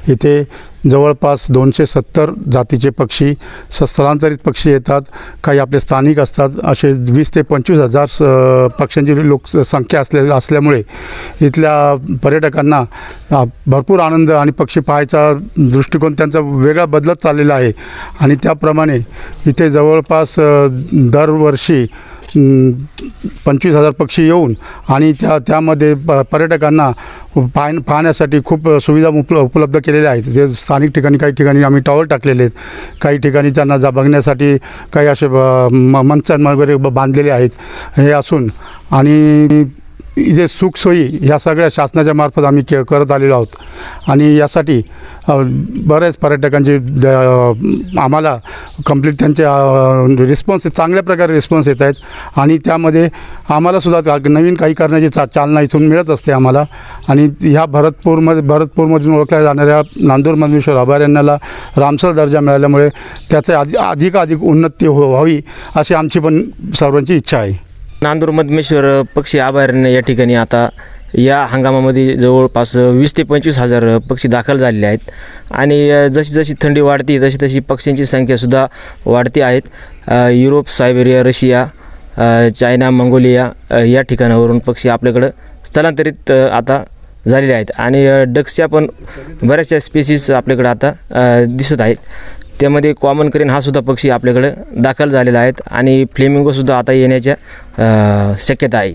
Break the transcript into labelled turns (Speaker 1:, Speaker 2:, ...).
Speaker 1: इथे जवळपास 270 जातीचे पक्षी स्थलांतरित पक्षी येतात। काही आपले स्थानिक असतात। असे 20 ते 25 हजार पक्ष्यांची लोकसंख्या असल्यामुळे इथल्या पर्यटकांना भरपूर आनंद आणि पक्षी पाहायचा दृष्टिकोन त्यांचा वेगळा बदलत चाललेला आहे। आणि त्याप्रमाणे इथे जवळपास दरवर्षी 25,000 पक्षी येऊन आणि त्यामध्ये पर्यटकांना पाहण्यासाठी खूप सुविधा उपलब्ध केलेल्या आहेत। ते स्थानिक ठिकाणी काही ठिकाणी आम्ही टॉवर टाकलेले आहेत, काही ठिकाणी त्यांना बघण्यासाठी काही असे मंच वगैरे बांधलेले आहेत। हे असून आणि इथे सुखसोयी ह्या सगळ्या शासनाच्या मार्फत आम्ही करत आलेलो आहोत। आणि यासाठी बरेच पर्यटकांचे आम्हाला कंप्लीट त्यांचे रिस्पॉन्स चांगल्या प्रकारे रिस्पॉन्स येत आहेत। आणि त्यामध्ये आम्हालासुद्धा नवीन काही करण्याची चालना इथून मिळत असते आम्हाला। आणि ह्या भरतपूरमधून ओळखल्या जाणाऱ्या नांदूरमधमेश्वर अभयारण्याला रामसर दर्जा मिळाल्यामुळे त्याचे अधिकाधिक उन्नती व्हावी अशी आमची पण सर्वांची इच्छा आहे।
Speaker 2: नांदूरमधमेश्वर पक्षी अभयारण्य या ठिकाणी आता या हंगामामध्ये जवळपास 20 ते 25 हजार पक्षी दाखल झालेले आहेत। आणि जशी जशी थंडी वाढते तशी तशी पक्ष्यांची संख्यासुद्धा वाढती आहेत। Europe, Siberia, Russia, China, Mongolia या ठिकाणावरून पक्षी आपल्याकडं स्थलांतरित आता झालेले आहेत। आणि डक्सच्या पण बऱ्याचशा स्पेसीस आपल्याकडे आता दिसत आहेत। त्यामध्ये कॉमन क्रेन हा सुद्धा पक्षी आपल्याकडे दाखल झालेला आहे आणि फ्लेमिंगोसुद्धा आता येण्याच्या शक्यता आहे।